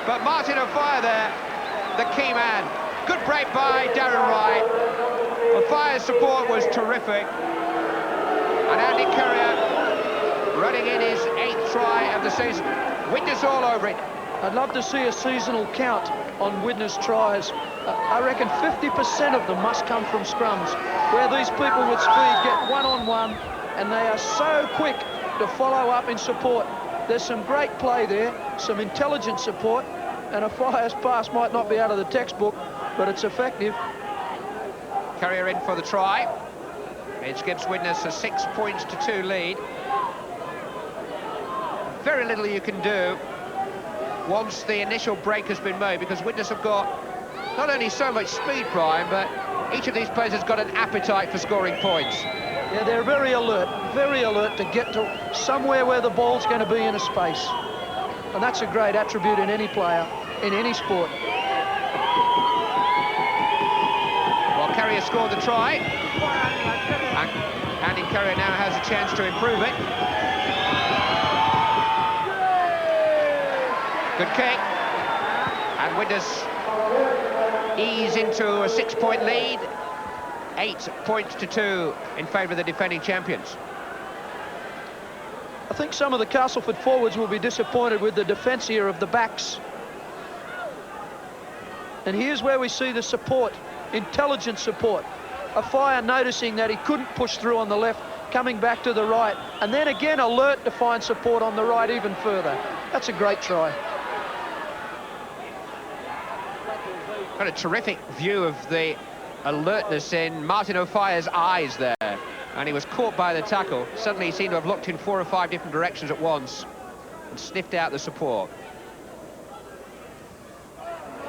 But Martin O'Fire there, the key man. Good break by Darren Wright. O'Fire's support was terrific. And Andy Currier running in his 8th try of the season. Widnes all over it. I'd love to see a seasonal count on Widnes tries. I reckon 50% of them must come from scrums, where these people with speed get one-on-one, and they are so quick to follow up in support. There's some great play there, some intelligent support, and O'Fire's pass might not be out of the textbook, but it's effective. Currier in for the try. It gives Widnes a 6-2 lead. Very little you can do once the initial break has been made, because Widnes have got not only so much speed, Brian, but each of these players has got an appetite for scoring points. Yeah, they're very alert to get to somewhere where the ball's going to be in a space. And that's a great attribute in any player, in any sport. Well, Currier scored the try. And Andy Currier now has a chance to improve it. Good kick. And Widnes ease into a 6-point lead. 8-2 in favour of the defending champions. I think some of the Castleford forwards will be disappointed with the defence here of the backs. And here's where we see the support, intelligent support. O'Fire noticing that he couldn't push through on the left, coming back to the right, and then again alert to find support on the right even further. That's a great try. Got a terrific view of the alertness in Martin O'Fire's eyes there, and he was caught by the tackle. Suddenly he seemed to have looked in 4 or 5 different directions at once and sniffed out the support.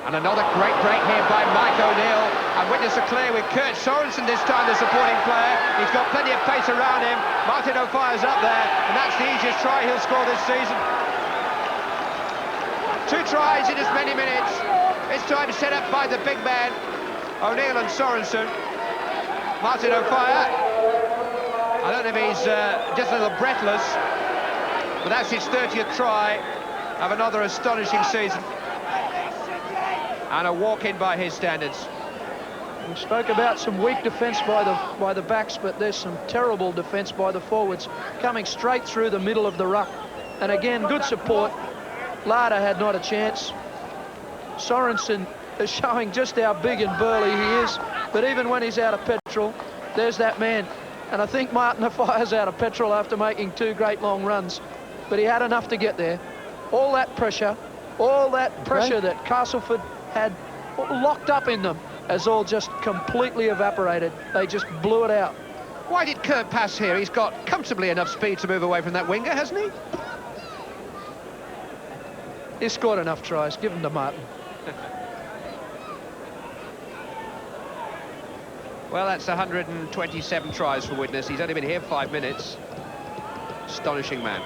And another great break here by Mike O'Neill, and Widnes are clear with Kurt Sorensen this time, the supporting player. He's got plenty of pace around him. Martin O'Fire's up there, and that's the easiest try he'll score this season. 2 tries in as many minutes. This time set up by the big man, O'Neill and Sorensen. Martin O'Fire, I don't know if he's just a little breathless, but that's his 30th try of another astonishing season. And a walk-in by his standards. We spoke about some weak defence by the backs, but there's some terrible defence by the forwards, coming straight through the middle of the ruck. And again, good support. Larder had not a chance. Sorensen is showing just how big and burly he is, but even when he's out of petrol, there's that man. And I think Martin O'Fire's out of petrol after making 2 great long runs, but he had enough to get there. All that pressure that Castleford had locked up in them has all just completely evaporated. They just blew it out. Why did Kurt pass here? He's got comfortably enough speed to move away from that winger, hasn't he? He's scored enough tries. Give him to Martin. Well, that's 127 tries for Widnes. He's only been here 5 minutes. Astonishing man.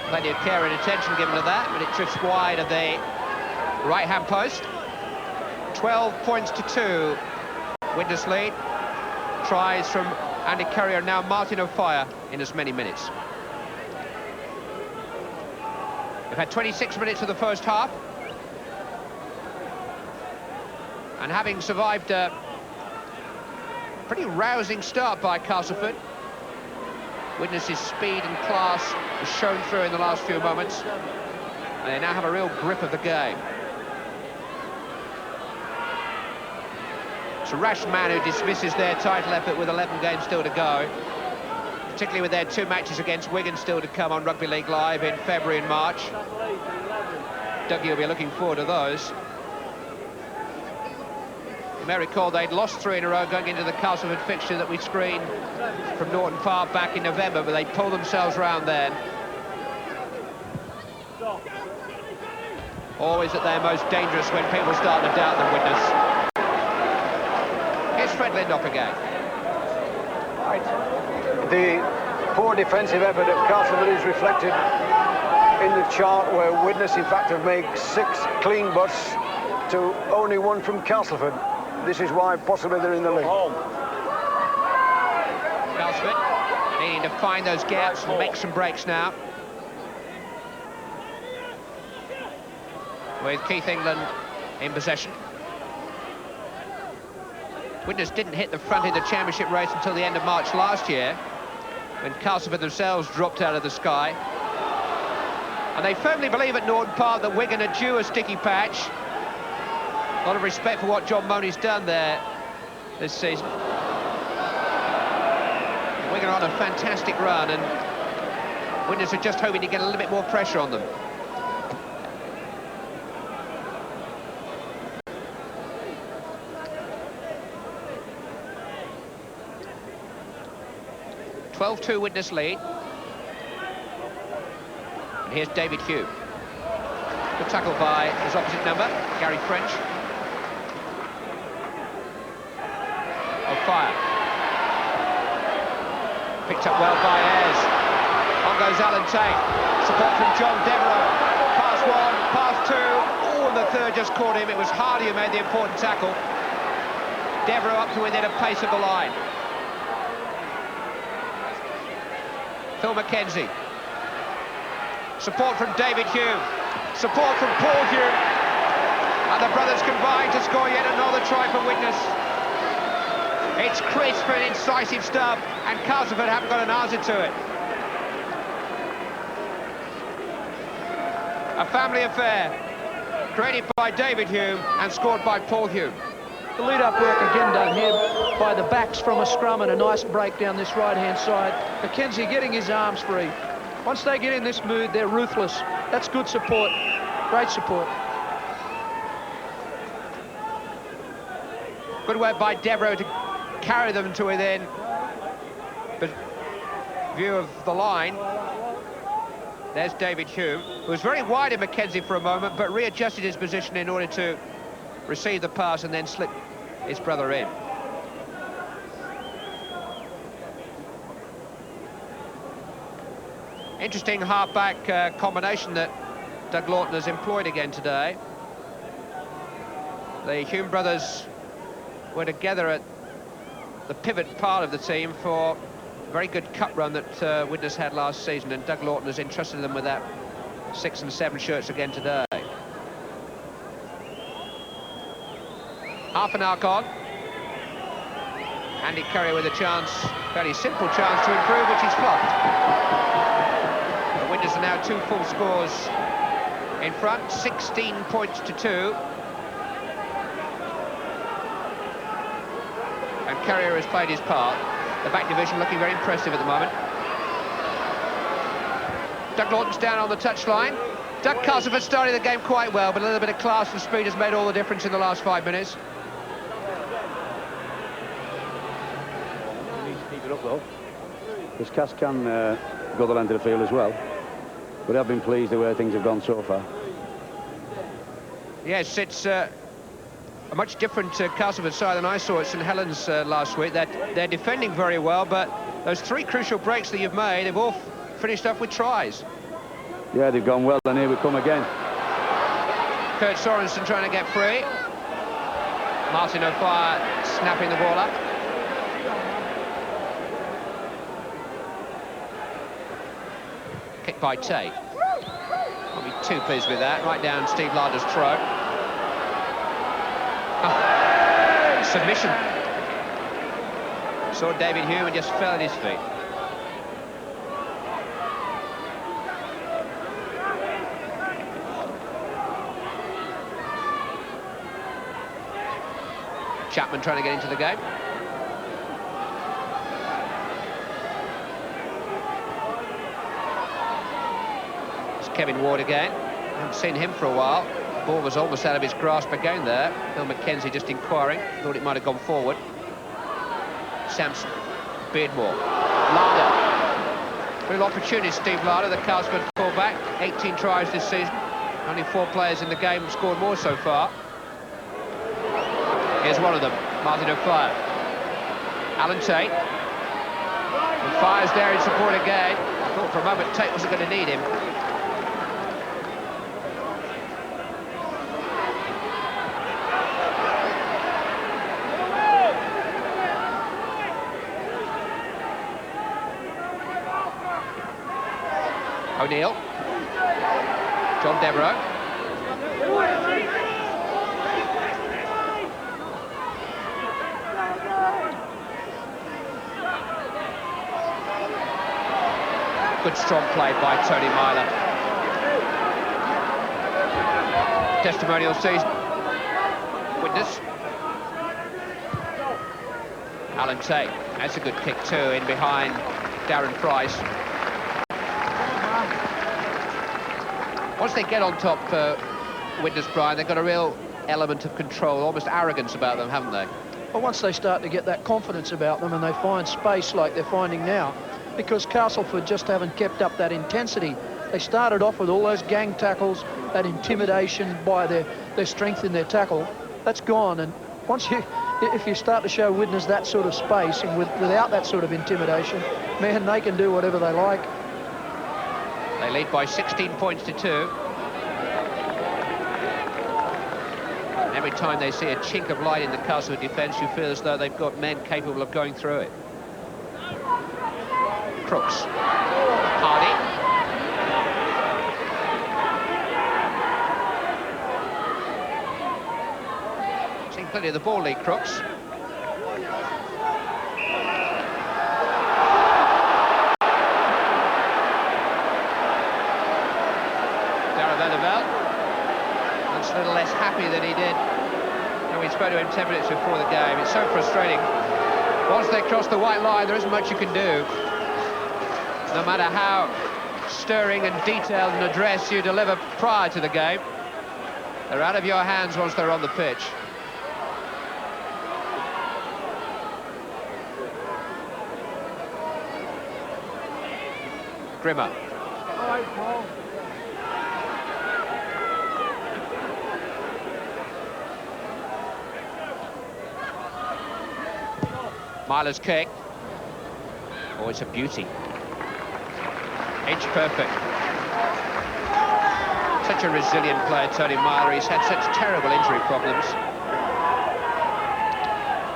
Plenty of care and attention given to that, but it drifts wide of the right-hand post. 12-2. Widnes lead. Tries from Andy Currier, now Martin O'Fire in as many minutes. We've had 26 minutes of the first half. And having survived a pretty rousing start by Castleford, Widnes' speed and class has shown through in the last few moments. And they now have a real grip of the game. It's a rash man who dismisses their title effort with 11 games still to go, particularly with their 2 matches against Wigan still to come on Rugby League Live in February and March. Dougie will be looking forward to those. You may recall they'd lost 3 in a row going into the Castleford fixture that we screened from Norton Park back in November, but they pulled themselves round then. Always at their most dangerous when people start to doubt them, Widnes. Here's Fred Lindop again. The poor defensive effort of Castleford is reflected in the chart where Widnes, in fact, have made 6 clean butts to only 1 from Castleford. This is why possibly they're in the league. Castleford needing to find those gaps and make some breaks now. With Keith England in possession. Widnes didn't hit the front in the championship race until the end of March last year, when Castleford themselves dropped out of the sky. And they firmly believe at Norton Park that Wigan are due a sticky patch. A lot of respect for what John Money's done there this season. Wigan are on a fantastic run, and Widnes are just hoping to get a little bit more pressure on them. (12-2) Widnes lead. And here's David Hugh. Good tackle by his opposite number, Gary French. Fire. Picked up well by Ayres. On goes Alan Tate. Support from John Devereux. Pass 1, pass 2. Oh, and the third just caught him. It was Hardy who made the important tackle. Devereux up to within a pace of the line. Phil Mackenzie. Support from David Hugh. Support from Paul Hugh. And the brothers combine to score yet another try for Widnes. It's crisp and incisive stuff, and Castleford haven't got an answer to it. A family affair, created by David Hugh and scored by Paul Hugh. The lead-up work again done here by the backs from a scrum and a nice break down this right-hand side. Mackenzie getting his arms free. Once they get in this mood, they're ruthless. That's good support, great support. Good work by Devereux to carry them to within view of the line. There's David Hugh, who was very wide of Mackenzie for a moment, but readjusted his position in order to receive the pass and then slip his brother in. Interesting half-back combination that Doug Lawton has employed again today. The Hume brothers were together at the pivot part of the team for a very good cup run that Widnes had last season, and Doug Lawton has entrusted them with that 6 and 7 shirts again today. Half an hour gone. Andy Currier with a chance, fairly simple chance to improve, which he's flopped. The Widnes are now 2 full scores in front, 16 points to 2. And Currier has played his part. The back division looking very impressive at the moment. Doug Lawton's down on the touchline. Doug Castleford started the game quite well, but a little bit of class and speed has made all the difference in the last 5 minutes. He needs to keep it up though, because Cass can go the length of the field as well. But I've been pleased the way things have gone so far. Yes, it's a much different Castleford side than I saw at St Helens last week. They're defending very well, but those 3 crucial breaks that you've made, they've all finished up with tries. Yeah, they've gone well, and here we come again. Kurt Sorensen trying to get free. Martin O'Fire snapping the ball up. Kick by Tate. Won't be too pleased with that. Right down Steve Larder's throat. Oh, submission. Saw David Hume and just fell at his feet. Chapman trying to get into the game. It's Kevin Ward again. Haven't seen him for a while. Ball was almost out of his grasp again there. Phil Mackenzie just inquiring. Thought it might have gone forward. Sampson. Beardmore. Larder. Real opportunist, Steve Larder, the Castleford fullback. 18 tries this season. Only 4 players in the game have scored more so far. Here's one of them, Martin O'Fire. Alan Tate. And Fire's there in support again. I thought for a moment Tate wasn't going to need him. O'Neill. John Devereux. Good strong play by Tony Myler. Testimonial season. Widnes. Alan Tate. That's a good kick too, in behind Darren Price. Once they get on top, Widnes, Brian, they've got a real element of control, almost arrogance about them, haven't they? But once they start to get that confidence about them and they find space like they're finding now, because Castleford just haven't kept up that intensity. They started off with all those gang tackles, that intimidation by their strength in their tackle. That's gone, and if you start to show Widnes that sort of space and without that sort of intimidation, man, they can do whatever they like. They lead by 16 points to 2. And every time they see a chink of light in the Castleford defence, you feel as though they've got men capable of going through it. Crooks. Hardy. Seen plenty of the ball league, Crooks. Darabelleveld looks a little less happy than he did when we spoke to him 10 minutes before the game. It's so frustrating. Once they cross the white line, there isn't much you can do. No matter how stirring and detailed an address you deliver prior to the game, they're out of your hands once they're on the pitch. Grimmer. Myler's kick. Oh, it's a beauty. Inch perfect. Such a resilient player, Tony Myler. He's had such terrible injury problems.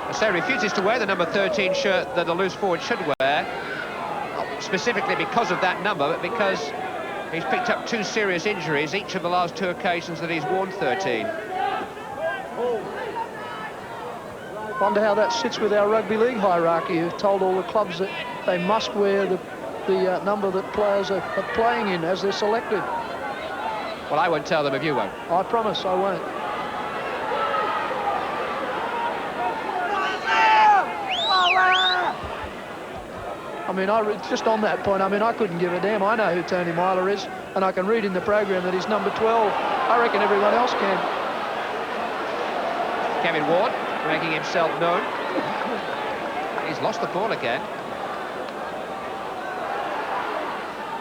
I say refuses to wear the number 13 shirt that a loose forward should wear, not specifically because of that number, but because he's picked up 2 serious injuries each of the last 2 occasions that he's worn 13. Wonder how that sits with our rugby league hierarchy, who've told all the clubs that they must wear the number that players are playing in as they're selected. Well, I won't tell them if you won't. I promise I won't. I mean, just on that point, I mean, I couldn't give a damn. I know who Tony Myler is, and I can read in the program that he's number 12. I reckon everyone else can. Kevin Ward making himself known. He's lost the ball again.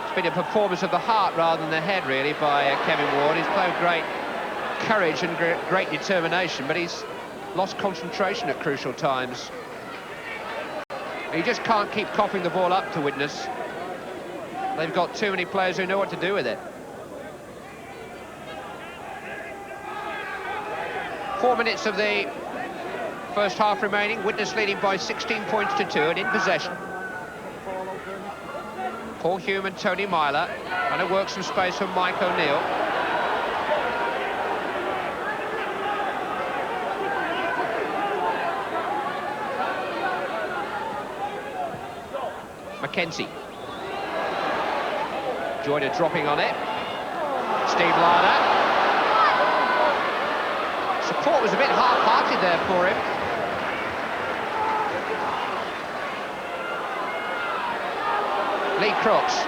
It's been a performance of the heart rather than the head, really, by Kevin Ward. He's played great courage and great determination, but he's lost concentration at crucial times. You just can't keep coughing the ball up to Widnes. They've got too many players who know what to do with it. 4 minutes of the first half remaining. Widnes leading by 16 points to 2 and in possession. Paul Hume and Tony Myler trying to work some space from Mike O'Neill. Mackenzie. Joyner dropping on it. Steve Larder. Support was a bit half-hearted there for him. Lee Crooks.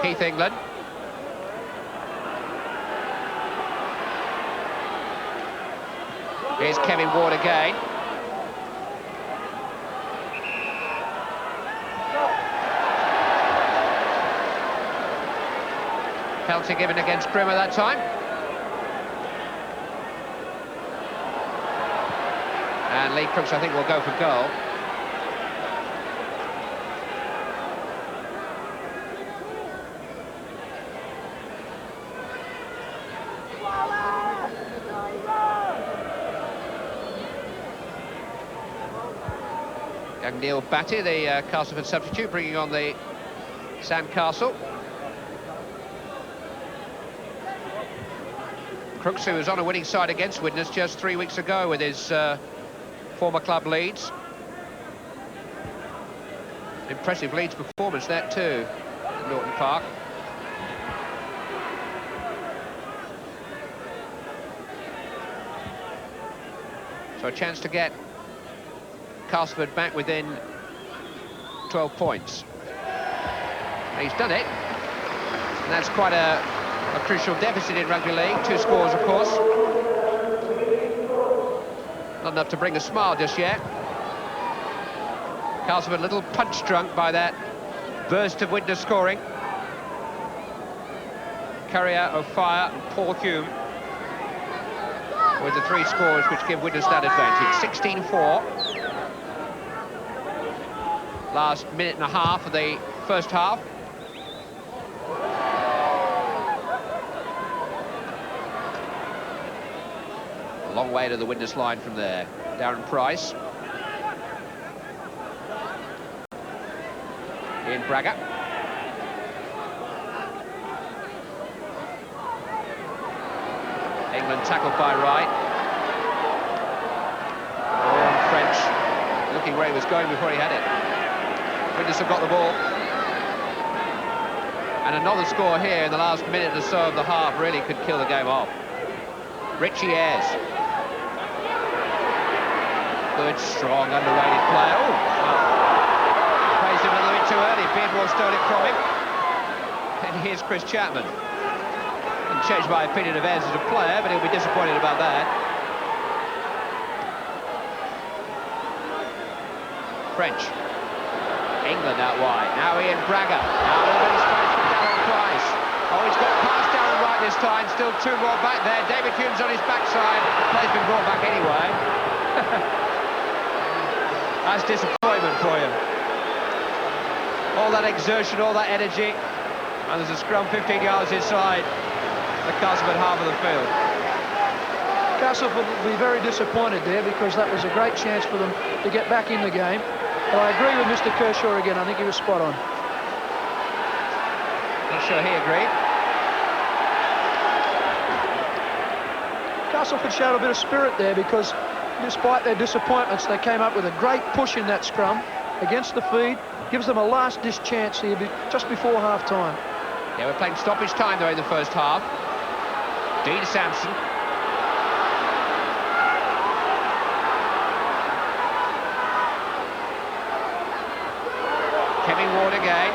Keith England. Here's Kevin Ward again. Penalty given against Grimmer that time. And Lee Crooks, I think, will go for goal. Young Neil Batty, the Castleford substitute, bringing on the Sandcastle. Crooks, who was on a winning side against Widnes just 3 weeks ago with his former club Leeds. Impressive Leeds performance that too at Norton Park. So a chance to get Castleford back within 12 points. And he's done it. And that's quite a crucial deficit in rugby league. 2 scores, of course. Not enough to bring a smile just yet. Castleford a little punch-drunk by that burst of Widnes scoring. Currier, O'Fire and Paul Hume with the 3 scores which give Widnes that advantage. 16-4. Last minute and a half of the first half. A long way to the Widnes line from there. Darren Price. Ian Braga. England tackled by Wright. Oh, French looking where he was going before he had it. Widnes have got the ball. And another score here in the last minute or so of the half really could kill the game off. Richie Ayres. Good, strong, underrated player. Oh, praised him a little bit too early. Beardmore stole it from him. And here's Chris Chapman. Didn't change my opinion of Ayres as a player, but he'll be disappointed about that. French. England out wide. Now Ian Braga. Now a little bit of space for Darren Price. Oh, he's got past Darren Wright this time. Still 2 more back there. David Hume's on his backside. Play's been brought back anyway. That's disappointment for you. All that exertion, all that energy. And there's a scrum 15 yards inside the Castleford half of the field. Castleford will be very disappointed there because that was a great chance for them to get back in the game. But I agree with Mr. Kershaw again. I think he was spot on. Not sure he agreed. Castleford showed a bit of spirit there because despite their disappointments, they came up with a great push in that scrum against the feed. Gives them a last-ditch chance here just before half-time. Yeah, we're playing stoppage time though in the first half. Dean Sampson. Kevin Ward again.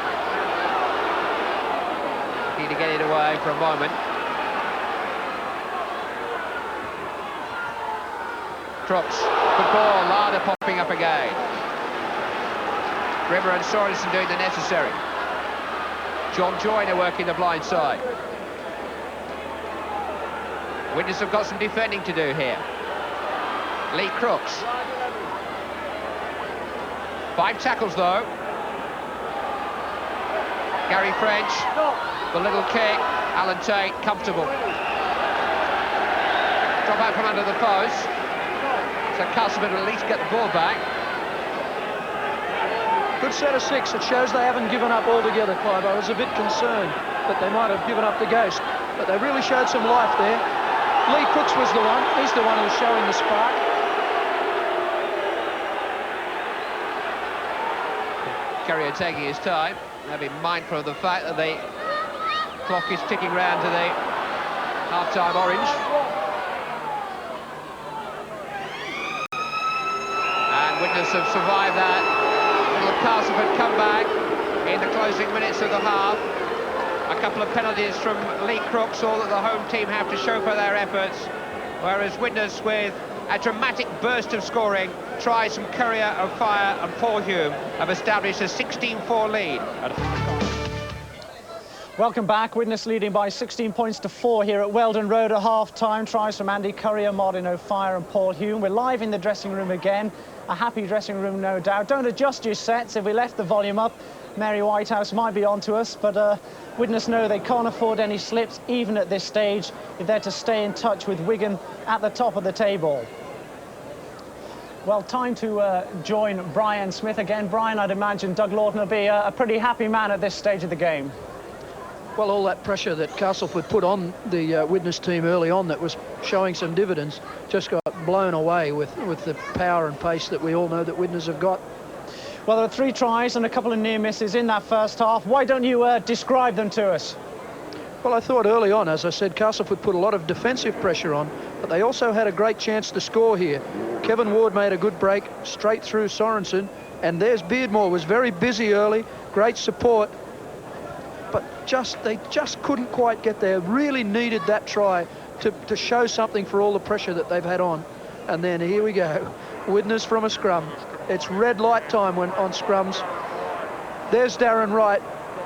Need to get it away for a moment. Crooks. Good ball. Larder popping up again. Rimmer and Sorensen doing the necessary. John Joyner working the blind side. Widnes have got some defending to do here. Lee Crooks. 5 tackles though. Gary French, the little kick. Alan Tate, comfortable. Drop out from under the post. So Castleford will at least get the ball back. Good set of 6. It shows they haven't given up altogether, Clive. I was a bit concerned that they might have given up the ghost, but they really showed some life there. Lee Crooks was the one. He's the one who was showing the spark. Currier taking his time. Now be mindful of the fact that the clock is ticking round to the half-time orange. And Widnes have survived that. Little Castleford come back in the closing minutes of the half. A couple of penalties from Lee Crooks, all that the home team have to show for their efforts. Whereas Widnes, with a dramatic burst of scoring, tries from Currier, O'Fire and Paul Hume, have established a 16-4 lead. Welcome back. Widnes leading by 16 points to 4 here at Weldon Road at half-time. Tries from Andy Currier, Martin O'Fire and Paul Hume. We're live in the dressing room again. A happy dressing room, no doubt. Don't adjust your sets. If we left the volume up, Mary Whitehouse might be onto us, but Widnes know they can't afford any slips, even at this stage, if they're to stay in touch with Wigan at the top of the table. Well, time to join Brian Smith again. Brian, I'd imagine Doug Lawton will be a pretty happy man at this stage of the game. Well, all that pressure that Castleford put on the Widnes team early on that was showing some dividends just got blown away with the power and pace that we all know that Widnes have got. Well, there are 3 tries and a couple of near misses in that first half. Why don't you describe them to us? Well, I thought early on, as I said, Castleford put a lot of defensive pressure on, but they also had a great chance to score here. Kevin Ward made a good break straight through Sorensen, and there's Beardmore, was very busy early, great support, but they just couldn't quite get there. Really needed that try to show something for all the pressure that they've had on. And then here we go, Widnes from a scrum. It's red light time on scrums. There's Darren Wright.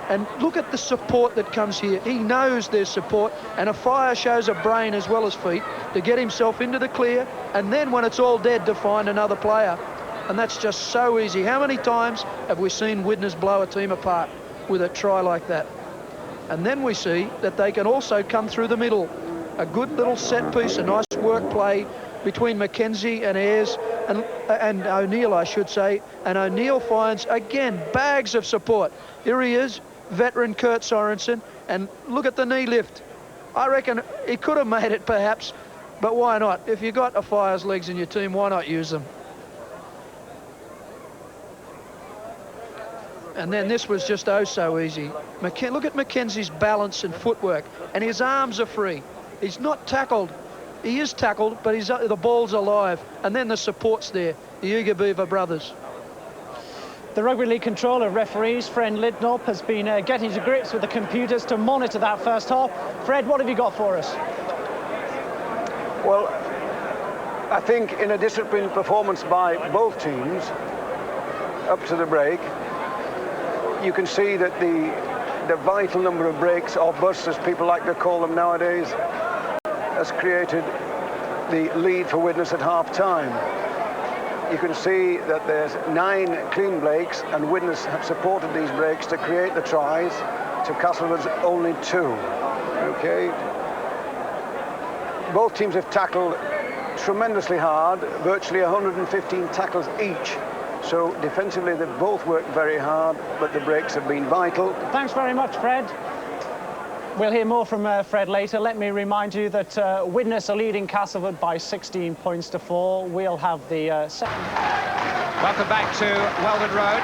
And look at the support that comes here. He knows there's support, and a fire shows a brain as well as feet to get himself into the clear, and then when it's all dead to find another player. And that's just so easy. How many times have we seen Widnes blow a team apart with a try like that? And then we see that they can also come through the middle. A good little set piece, a nice work play between Mackenzie and Ayres and O'Neill, I should say. And O'Neill finds, again, bags of support. Here he is, veteran Kurt Sorensen, and look at the knee lift. I reckon he could have made it perhaps, but why not? If you got a fire's legs in your team, why not use them? And then this was just oh so easy. Look at Mackenzie's balance and footwork, and his arms are free. He's not tackled. He is tackled, but the ball's alive, and then the support's there, the Uga Beaver brothers. The Rugby League controller referees, Fred Lidnop, has been getting to grips with the computers to monitor that first half. Fred, what have you got for us? Well, I think in a disciplined performance by both teams up to the break, you can see that the vital number of breaks, or busts as people like to call them nowadays, has created the lead for Widnes at half-time. You can see that there's 9 clean breaks, and Widnes have supported these breaks to create the tries, to Castleford's only 2. Okay. Both teams have tackled tremendously hard, virtually 115 tackles each. So defensively they've both worked very hard, but the breaks have been vital. Thanks very much, Fred. We'll hear more from Fred later. Let me remind you that Widnes are leading Castleford by 16 points to 4. We'll have the second. Welcome back to Weldon Road.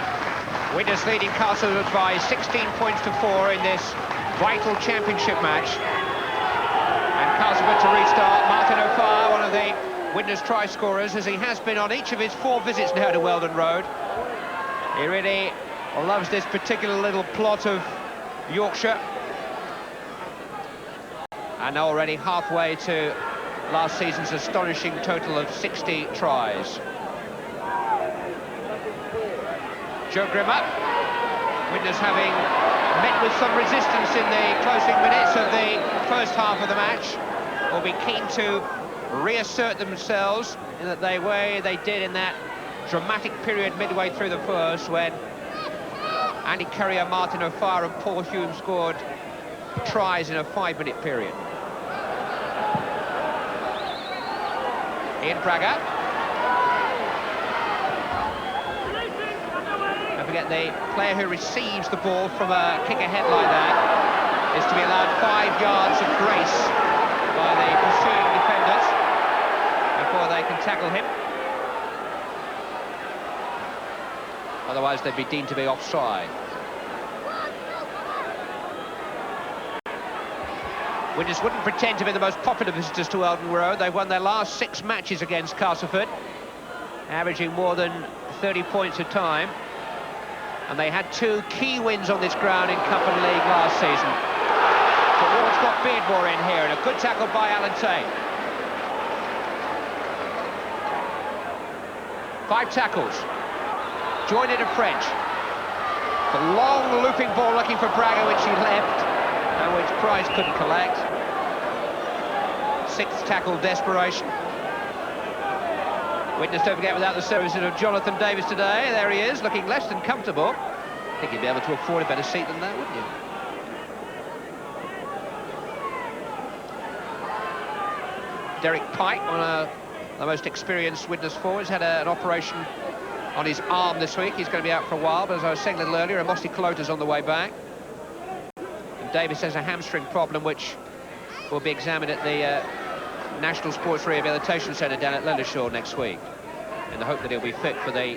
Widnes leading Castleford by 16 points to 4 in this vital championship match. And Castleford to restart. Martin O'Fire, one of the Widnes try scorers, as he has been on each of his 4 visits now to Weldon Road. He really loves this particular little plot of Yorkshire. And already halfway to last season's astonishing total of 60 tries. Joe Grimmer, Widnes having met with some resistance in the closing minutes of the first half of the match, will be keen to reassert themselves in that way they did in that dramatic period midway through the first, when Andy Currier, Martin O'Fire and Paul Hume scored tries in a 5-minute period. Ian Braga. Don't forget, the player who receives the ball from a kick ahead like that is to be allowed 5 yards of grace by the pursuing defenders before they can tackle him. Otherwise they'd be deemed to be offside. Widnes wouldn't pretend to be the most popular visitors to Weldon Road. They've won their last 6 matches against Castleford, averaging more than 30 points a time. And they had 2 key wins on this ground in Cup and League last season. But Ward's got Beardmore in here, and a good tackle by Alan Tate. 5 tackles. Joined in a French. The long looping ball looking for Braga, which he left, and which Price couldn't collect. 6th tackle desperation. Widnes, don't forget, without the services of Jonathan Davis today. There he is, looking less than comfortable. I think you'd be able to afford a better seat than that, wouldn't you? Derek Pike on a the most experienced Widnes forward. He's had an operation on his arm this week. He's going to be out for a while, but as I was saying a little earlier, Mossy Calota's on the way back. And Davis has a hamstring problem, which will be examined at the National Sports Rehabilitation Centre down at Lilleshall next week, in the hope that he'll be fit for the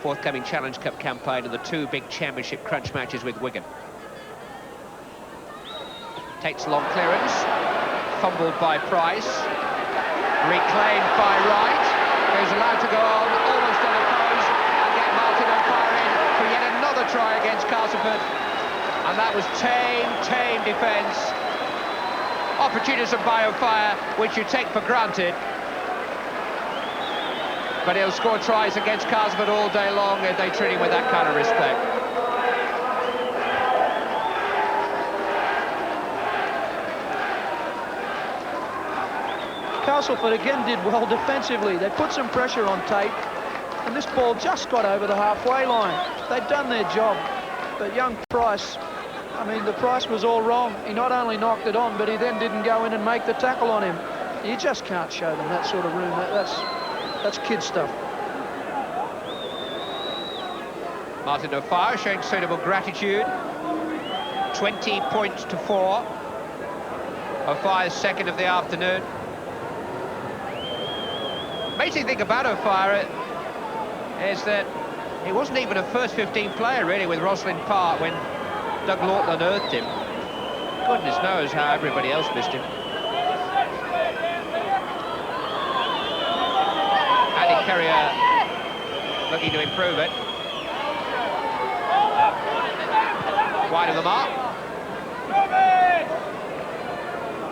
forthcoming Challenge Cup campaign and the 2 big championship crunch matches with Wigan. Takes long clearance, fumbled by Price, reclaimed by Wright, who's allowed to go on almost unopposed and get Martin O'Fire in for yet another try against Castleford. And that was tame defence. Opportunism by O'Fire, which you take for granted. But he'll score tries against Castleford all day long if they treat him with that kind of respect. Castleford again did well defensively. They put some pressure on Tate, and this ball just got over the halfway line. They'd done their job, but young Price, I mean, the Price was all wrong. He not only knocked it on, but he then didn't go in and make the tackle on him. You just can't show them that sort of room. That's kid stuff. Martin O'Fire showing suitable gratitude. 20 points to 4. O'Fire's second of the afternoon. Amazing thing about O'Fire is that he wasn't even a first 15 player really with Roslyn Park when Doug Lawton unearthed him. Goodness knows how everybody else missed him. Andy Currier looking to improve it. Wide of the mark.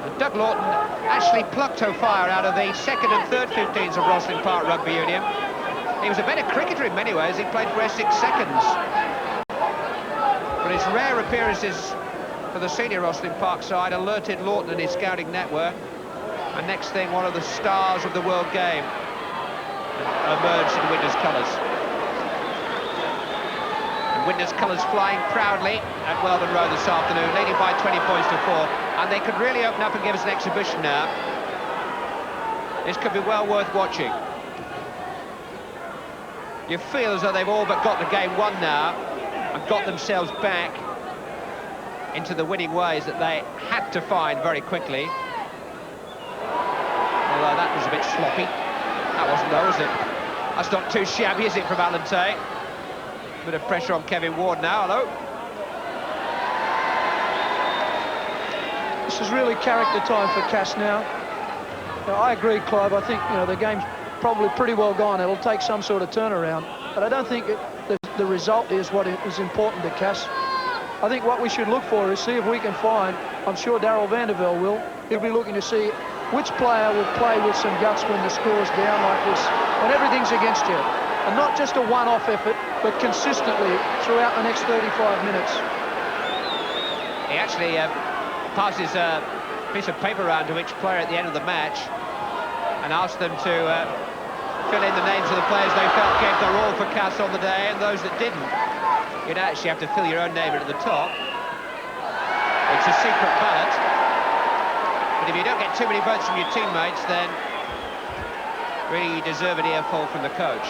And Doug Lawton actually plucked O'Fire out of the second and third 15s of Roslyn Park Rugby Union. He was a better cricketer in many ways. He played for Essex seconds. But his rare appearances for the senior Roslyn Park side alerted Lawton and his scouting network. And next thing, one of the stars of the world game emerged in Widnes colours. Widnes colours flying proudly at Weldon Road this afternoon, leading by 20 points to 4. And they could really open up and give us an exhibition now. This could be well worth watching. You feel as though they've all but got the game won now and got themselves back into the winning ways that they had to find very quickly. Although that was a bit sloppy. That wasn't though, was it? That's not too shabby, is it, from Alan Tate? Bit of pressure on Kevin Ward now. Hello. This is really character time for Cass now. I agree, Clive. I think the game's probably pretty well gone. It'll take some sort of turnaround, but I don't think the result is what is important to Cass. I think what we should look for is see if we can find. I'm sure Darryl Vandervelde will. He'll be looking to see which player will play with some guts when the score's down like this, when everything's against you. And not just a one-off effort, but consistently throughout the next 35 minutes. He actually passes a piece of paper around to each player at the end of the match and asked them to fill in the names of the players they felt gave their all for Cass on the day and those that didn't. You'd actually have to fill your own name in at the top. It's a secret ballot. But if you don't get too many votes from your teammates, then really you deserve an earful from the coach.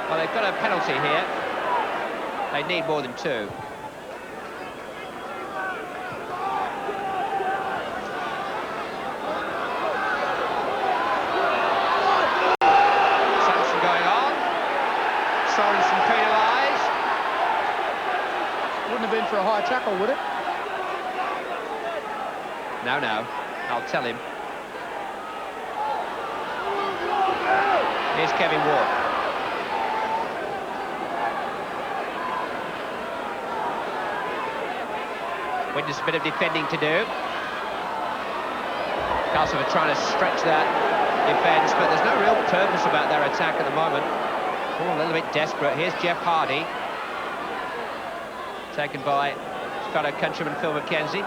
Well, they've got a penalty here. They need more than 2. Samson going on. Sorensen penalised. Wouldn't have been for a high tackle, would it? No. I'll tell him. Here's Kevin Ward. Widnes a bit of defending to do. Castleford trying to stretch that defence, but there's no real purpose about their attack at the moment. Oh, a little bit desperate. Here's Jeff Hardy. Taken by his fellow countryman Phil McKenzie.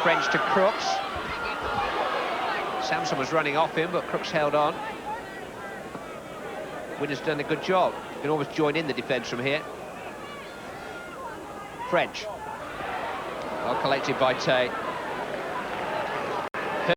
French to Crooks. Samson was running off him, but Crooks held on. Widnes done a good job. You can almost join in the defence from here. French. Well collected by Tate.